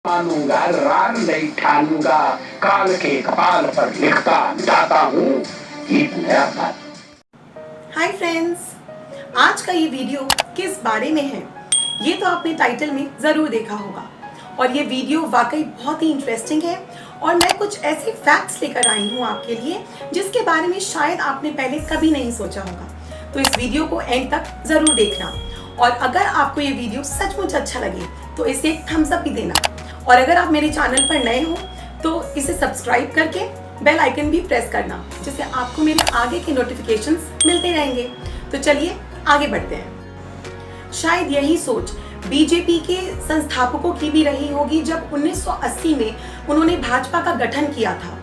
मानूंगा राग नहीं ठानूंगा, काल के कपाल पर लिखता जाता हूँ गीत नया गाता। हाय फ्रेंड्स, आज का ये वीडियो किस बारे में है ये तो आपने टाइटल में ज़रूर देखा होगा और ये वीडियो वाकई बहुत ही इंटरेस्टिंग है और मैं कुछ ऐसे फैक्ट्स लेकर आई हूँ आपके लिए जिसके बारे में शायद आपने पहले कभी नहीं सोचा होगा। तो इस वीडियो को एंड तक ज़रूर देखना और अगर आपको ये वीडियो सचमुच अच्छा लगे तो इसे एक थम्स अप भी देना और अगर आप मेरे चैनल पर नए हो तो इसे सब्सक्राइब करके बेल आइकन भी प्रेस करना जिससे आपको मेरे आगे के नोटिफिकेशंस मिलते रहेंगे। तो चलिए आगे बढ़ते हैं। शायद यही सोच बीजेपी के संस्थापकों की भी रही होगी जब 1980 में उन्होंने भाजपा का गठन किया था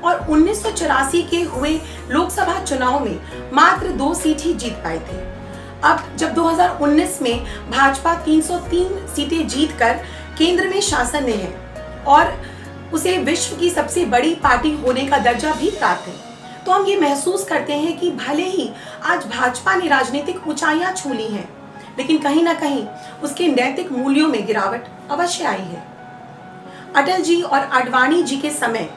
और 1984 के हुए लोकसभा चुनाव में मात्र 2 सीट ही जीत पाए थे। अब जब 2019 में भाजपा 303 सीटें जीतकर केंद्र में शासन में है और उसे विश्व की सबसे बड़ी पार्टी होने का दर्जा भी प्राप्त है, तो हम ये महसूस करते हैं कि भले ही आज भाजपा ने राजनीतिक ऊंचाइयां छू ली हैं, लेकिन कहीं ना कहीं उसके नैतिक मूल्यों में गिरावट अवश्य आई है। अटल जी और आडवाणी जी के समय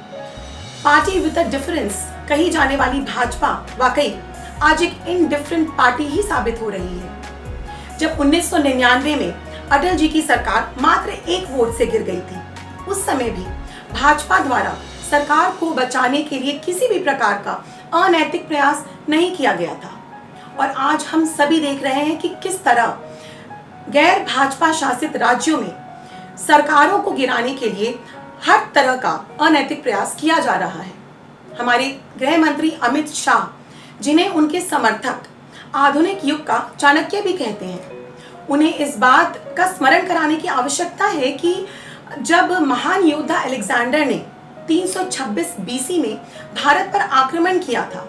पार्टी विद अ डिफरेंस कही जाने वाली भाजपा वाकई आज एक इनडिफरेंट पार्टी ही साबित हो रही है। जब 1999 में अटल जी की सरकार मात्र 1 वोट से गिर गई थी, उस समय भी भाजपा द्वारा सरकार को बचाने के लिए किसी भी प्रकार का अनैतिक प्रयास नहीं किया गया था और आज हम सभी देख रहे हैं कि किस तरह गैर भाजपा शासित राज्यों में सरकारों को गिराने के लिए हर तरह का अनैतिक प्रयास किया जा रहा है। हमारे गृह मंत्री अमित शाह, जिन्हें उनके समर्थक आधुनिक युग का चाणक्य भी कहते हैं, उन्हें इस बात का स्मरण कराने की आवश्यकता है कि जब महान योद्धा अलेक्जेंडर ने 326 बीसी में भारत पर आक्रमण किया था,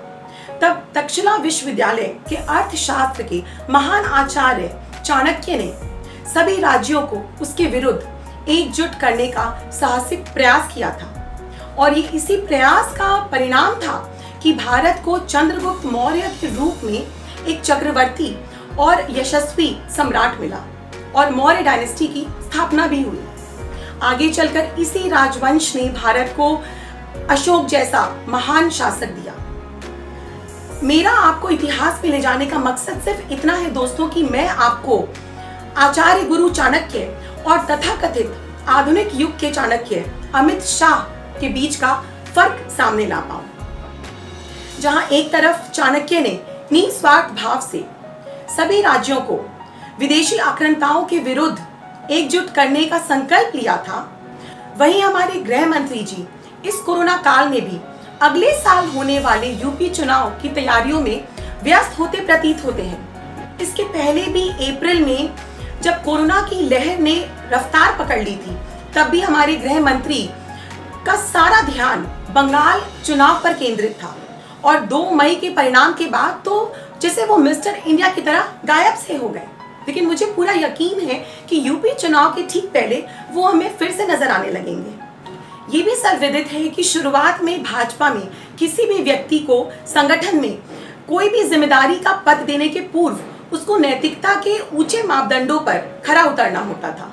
तब तक्षशिला विश्वविद्यालय के अर्थशास्त्र के महान आचार्य चाणक्य ने सभी राज्यों को उसके विरुद्ध एकजुट करने का साहसिक प्रयास किया था और ये इसी प्रयास का परिणाम था कि भारत को चंद्रगुप्त मौर्य के रूप में एक चक्रवर्ती और यशस्वी सम्राट मिला और मौर्य डायनेस्टी की स्थापना भी हुई। आगे चलकर इसी राजवंश ने भारत को अशोक जैसा महान शासक दिया। मेरा आपको इतिहास में ले जाने का मकसद सिर्फ इतना है दोस्तों कि मैं आपको आचार्य गुरु चाणक्य और तथाकथित आधुनिक युग के चाणक्य अमित शाह के बीच का फर्क सामने ला पाऊं। जहां एक तरफ चाणक्य ने निस्वार्थ भाव से सभी राज्यों को विदेशी आक्रांताओं के विरुद्ध एकजुट करने का संकल्प लिया था, वहीं हमारे गृह मंत्री जी इस कोरोना काल में भी अगले साल होने वाले यूपी चुनाव की तैयारियों में व्यस्त होते प्रतीत होते हैं। इसके पहले भी अप्रैल में जब कोरोना की लहर ने रफ्तार पकड़ ली थी, तब भी हमारे गृह मंत्री का सारा ध्यान बंगाल चुनाव पर केंद्रित था और 2 मई के परिणाम के बाद तो जैसे वो मिस्टर इंडिया की तरह गायब से हो गए। लेकिन मुझे पूरा यकीन है कि यूपी चुनाव के ठीक पहले वो हमें फिर से नजर आने लगेंगे। ये भी सर्वविदित है कि शुरुआत में भाजपा में किसी भी व्यक्ति को संगठन में कोई भी जिम्मेदारी का पद देने के पूर्व उसको नैतिकता के ऊंचे मापदंडों पर खरा उतरना होता था।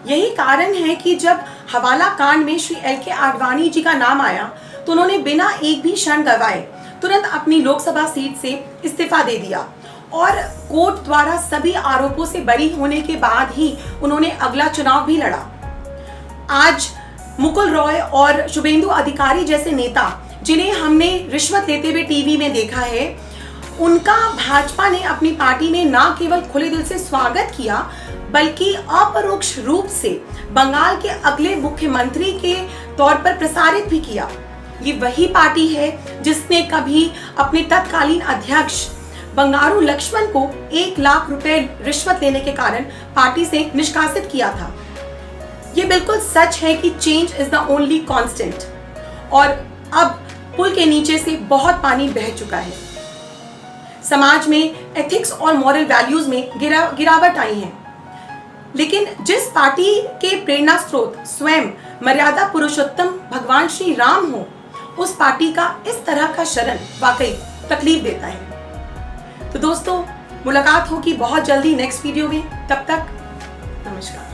यही कारण है कि जब हवाला कांड में श्री LK आडवाणी जी का नाम आया तो उन्होंने बिना एक भी क्षण गवाए तुरंत अपनी लोकसभा सीट से इस्तीफा दे दिया और कोर्ट द्वारा सभी आरोपों से बरी होने के बाद ही उन्होंने अगला चुनाव भी लड़ा। आज मुकुल रॉय और शुभेंदु अधिकारी जैसे नेता, जिन्हें हमने रिश्वत लेते हुए टीवी में देखा है, उनका भाजपा ने अपनी पार्टी में न केवल खुले दिल से स्वागत किया बल्कि अपरोक्ष रूप से बंगाल के अगले मुख्यमंत्री के तौर पर प्रसारित भी किया। ये वही पार्टी है जिसने कभी अपने तत्कालीन अध्यक्ष बंगारू लक्ष्मण को 1 लाख रुपए रिश्वत लेने के कारण पार्टी से निष्कासित किया था। ये बिल्कुल सच है कि change is the only constant और अब पुल के नीचे से बहुत पानी बह चुका है। समाज में एथिक्स और मॉरल वैल्यूज में गिरावट आई है, लेकिन जिस पार्टी के प्रेरणा स्रोत स्वयं मर्यादा पुरुषोत्तम भगवान श्री राम हो, उस पार्टी का इस तरह का शरण वाकई तकलीफ देता है। तो दोस्तों, मुलाकात होगी बहुत जल्दी नेक्स्ट वीडियो में। तब तक नमस्कार।